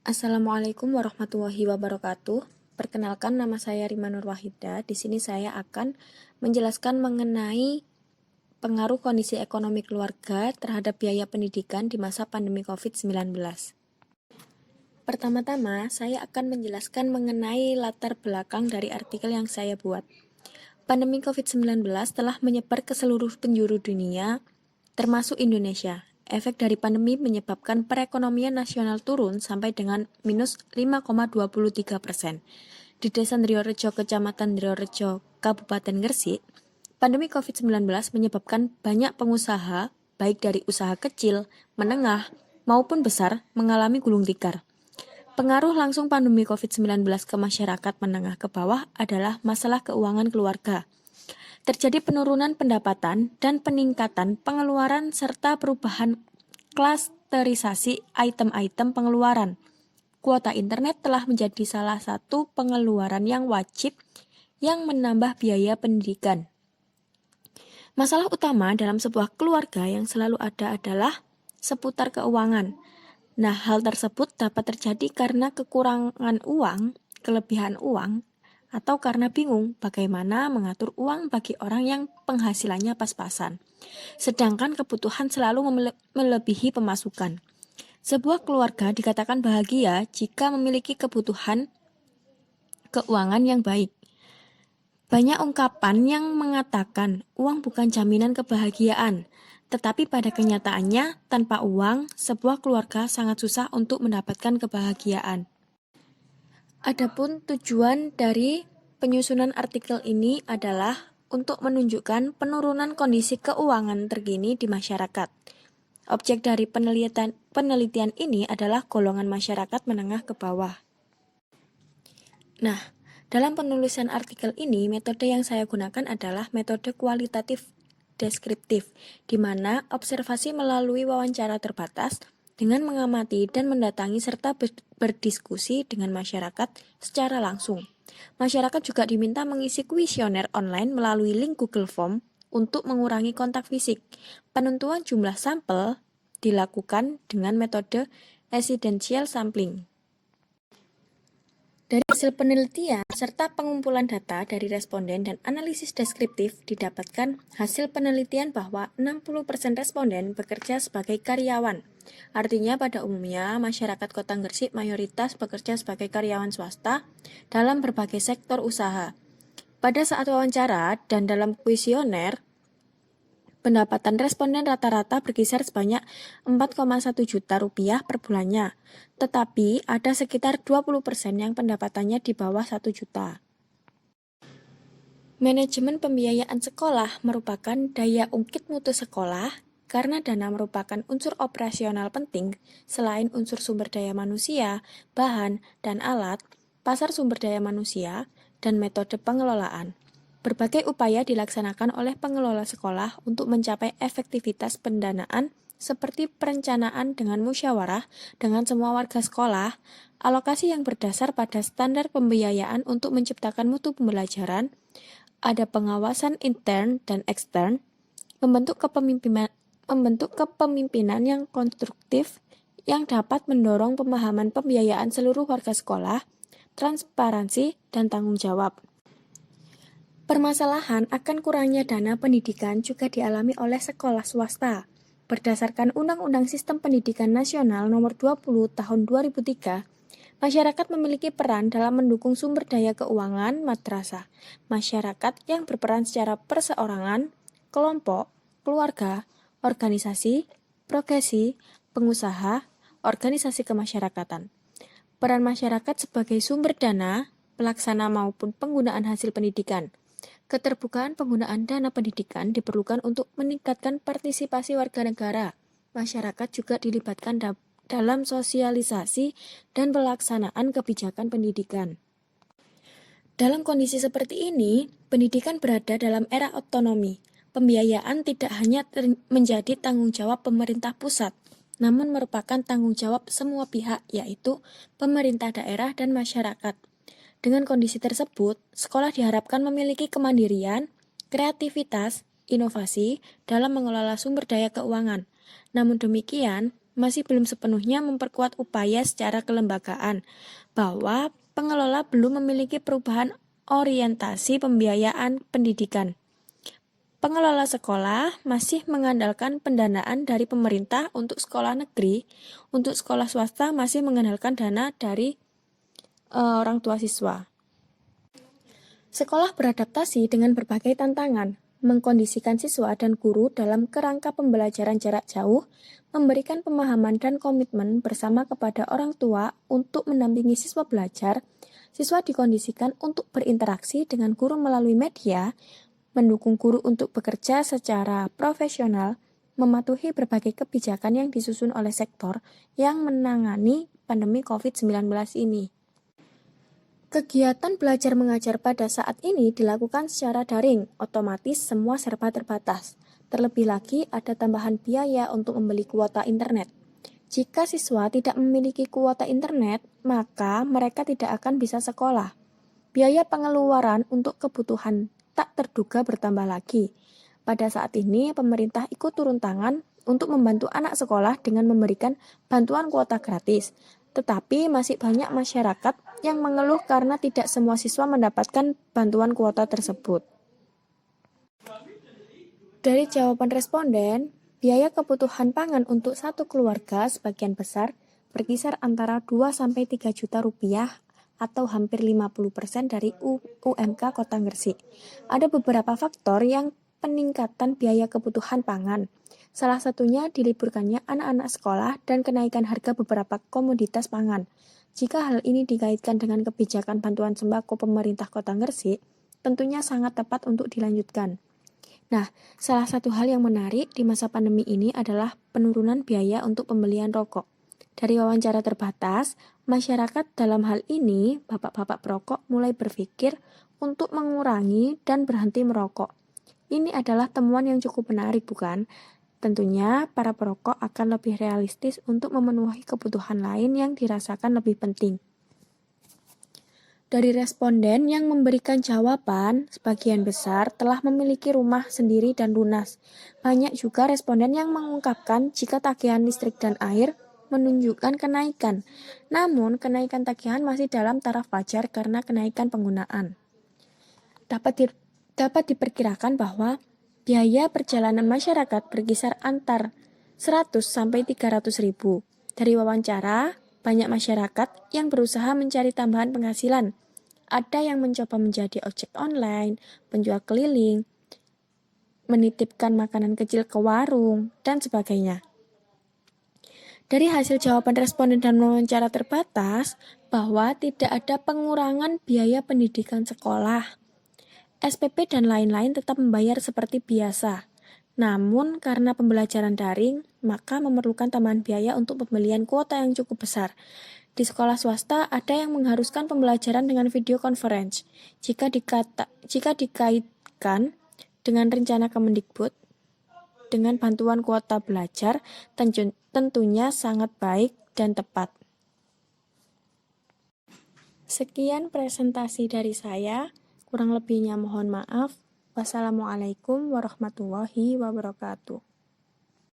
Assalamualaikum warahmatullahi wabarakatuh. Perkenalkan, nama saya Rima Nur Wahida. Di sini saya akan menjelaskan mengenai pengaruh kondisi ekonomi keluarga terhadap biaya pendidikan di masa pandemi COVID-19. Pertama-tama, saya akan menjelaskan mengenai latar belakang dari artikel yang saya buat. Pandemi COVID-19 telah menyebar ke seluruh penjuru dunia, termasuk Indonesia. Efek dari pandemi menyebabkan perekonomian nasional turun sampai dengan minus 5,23%. Di Desa Ndriorejo, Kecamatan Ndriorejo, Kabupaten Gresik, pandemi COVID-19 menyebabkan banyak pengusaha, baik dari usaha kecil, menengah, maupun besar, mengalami gulung tikar. Pengaruh langsung pandemi COVID-19 ke masyarakat menengah ke bawah adalah masalah keuangan keluarga. Terjadi penurunan pendapatan dan peningkatan pengeluaran serta perubahan klasterisasi item-item pengeluaran. Kuota internet telah menjadi salah satu pengeluaran yang wajib yang menambah biaya pendidikan. Masalah utama dalam sebuah keluarga yang selalu ada adalah seputar keuangan. Nah, hal tersebut dapat terjadi karena kekurangan uang, kelebihan uang, atau karena bingung bagaimana mengatur uang bagi orang yang penghasilannya pas-pasan. Sedangkan kebutuhan selalu melebihi pemasukan. Sebuah keluarga dikatakan bahagia jika memiliki kebutuhan keuangan yang baik. Banyak ungkapan yang mengatakan uang bukan jaminan kebahagiaan, tetapi pada kenyataannya tanpa uang, sebuah keluarga sangat susah untuk mendapatkan kebahagiaan. Adapun tujuan dari penyusunan artikel ini adalah untuk menunjukkan penurunan kondisi keuangan terkini di masyarakat. Objek dari penelitian ini adalah golongan masyarakat menengah ke bawah. Nah, dalam penulisan artikel ini, metode yang saya gunakan adalah metode kualitatif deskriptif, di mana observasi melalui wawancara terbatas dengan mengamati dan mendatangi serta berdiskusi dengan masyarakat secara langsung. Masyarakat juga diminta mengisi kuesioner online melalui link Google Form untuk mengurangi kontak fisik. Penentuan jumlah sampel dilakukan dengan metode evidential sampling. Dari hasil penelitian serta pengumpulan data dari responden dan analisis deskriptif didapatkan hasil penelitian bahwa 60% responden bekerja sebagai karyawan. Artinya pada umumnya masyarakat Kota Gresik mayoritas bekerja sebagai karyawan swasta dalam berbagai sektor usaha. Pada saat wawancara dan dalam kuesioner, pendapatan responden rata-rata berkisar sebanyak 4,1 juta rupiah per bulannya, tetapi ada sekitar 20% yang pendapatannya di bawah 1 juta. Manajemen pembiayaan sekolah merupakan daya ungkit mutu sekolah karena dana merupakan unsur operasional penting selain unsur sumber daya manusia, bahan, dan alat, pasar sumber daya manusia, dan metode pengelolaan. Berbagai upaya dilaksanakan oleh pengelola sekolah untuk mencapai efektivitas pendanaan seperti perencanaan dengan musyawarah dengan semua warga sekolah, alokasi yang berdasar pada standar pembiayaan untuk menciptakan mutu pembelajaran, ada pengawasan intern dan ekstern, membentuk kepemimpinan yang konstruktif yang dapat mendorong pemahaman pembiayaan seluruh warga sekolah, transparansi, dan tanggung jawab. Permasalahan akan kurangnya dana pendidikan juga dialami oleh sekolah swasta. Berdasarkan Undang-Undang Sistem Pendidikan Nasional Nomor 20 Tahun 2003, masyarakat memiliki peran dalam mendukung sumber daya keuangan madrasah. Masyarakat yang berperan secara perseorangan, kelompok, keluarga, organisasi, profesi, pengusaha, organisasi kemasyarakatan. Peran masyarakat sebagai sumber dana, pelaksana maupun penggunaan hasil pendidikan. Keterbukaan penggunaan dana pendidikan diperlukan untuk meningkatkan partisipasi warga negara. Masyarakat juga dilibatkan dalam sosialisasi dan pelaksanaan kebijakan pendidikan. Dalam kondisi seperti ini, pendidikan berada dalam era otonomi. Pembiayaan tidak hanya menjadi tanggung jawab pemerintah pusat, namun merupakan tanggung jawab semua pihak, yaitu pemerintah daerah dan masyarakat. Dengan kondisi tersebut, sekolah diharapkan memiliki kemandirian, kreativitas, inovasi dalam mengelola sumber daya keuangan. Namun demikian, masih belum sepenuhnya memperkuat upaya secara kelembagaan bahwa pengelola belum memiliki perubahan orientasi pembiayaan pendidikan. Pengelola sekolah masih mengandalkan pendanaan dari pemerintah untuk sekolah negeri, untuk sekolah swasta masih mengandalkan dana dari orang tua siswa. Sekolah beradaptasi dengan berbagai tantangan, mengkondisikan siswa dan guru dalam kerangka pembelajaran jarak jauh, memberikan pemahaman dan komitmen bersama kepada orang tua untuk mendampingi siswa belajar. Siswa dikondisikan untuk berinteraksi dengan guru melalui media, mendukung guru untuk bekerja secara profesional, mematuhi berbagai kebijakan yang disusun oleh sektor yang menangani pandemi COVID-19 ini. Kegiatan belajar mengajar pada saat ini dilakukan secara daring, otomatis semua serba terbatas. Terlebih lagi ada tambahan biaya untuk membeli kuota internet. Jika siswa tidak memiliki kuota internet, maka mereka tidak akan bisa sekolah. Biaya pengeluaran untuk kebutuhan tak terduga bertambah lagi. Pada saat ini, pemerintah ikut turun tangan untuk membantu anak sekolah dengan memberikan bantuan kuota gratis. Tetapi masih banyak masyarakat yang mengeluh karena tidak semua siswa mendapatkan bantuan kuota tersebut. Dari jawaban responden, biaya kebutuhan pangan untuk satu keluarga sebagian besar berkisar antara 2-3 juta rupiah atau hampir 50% dari UMK Kota Gresik. Ada beberapa faktor yang peningkatan biaya kebutuhan pangan. Salah satunya diliburkannya anak-anak sekolah dan kenaikan harga beberapa komoditas pangan. Jika hal ini dikaitkan dengan kebijakan bantuan sembako pemerintah Kota Gresik, tentunya sangat tepat untuk dilanjutkan. Nah, salah satu hal yang menarik di masa pandemi ini adalah penurunan biaya untuk pembelian rokok. Dari wawancara terbatas, masyarakat dalam hal ini, bapak-bapak perokok mulai berpikir untuk mengurangi dan berhenti merokok. Ini adalah temuan yang cukup menarik, bukan? Tentunya, para perokok akan lebih realistis untuk memenuhi kebutuhan lain yang dirasakan lebih penting. Dari responden yang memberikan jawaban, sebagian besar telah memiliki rumah sendiri dan lunas. Banyak juga responden yang mengungkapkan jika tagihan listrik dan air menunjukkan kenaikan. Namun, kenaikan tagihan masih dalam taraf wajar karena kenaikan penggunaan. Dapat diperkirakan bahwa biaya perjalanan masyarakat berkisar antar 100 sampai 300 ribu. Dari wawancara, banyak masyarakat yang berusaha mencari tambahan penghasilan. Ada yang mencoba menjadi ojek online, penjual keliling, menitipkan makanan kecil ke warung, dan sebagainya. Dari hasil jawaban responden dan wawancara terbatas, bahwa tidak ada pengurangan biaya pendidikan sekolah. SPP dan lain-lain tetap membayar seperti biasa. Namun, karena pembelajaran daring, maka memerlukan tambahan biaya untuk pembelian kuota yang cukup besar. Di sekolah swasta ada yang mengharuskan pembelajaran dengan video conference. Jika dikaitkan dengan rencana Kemendikbud, dengan bantuan kuota belajar, tentunya sangat baik dan tepat. Sekian presentasi dari saya, kurang lebihnya mohon maaf. Wassalamualaikum warahmatullahi wabarakatuh.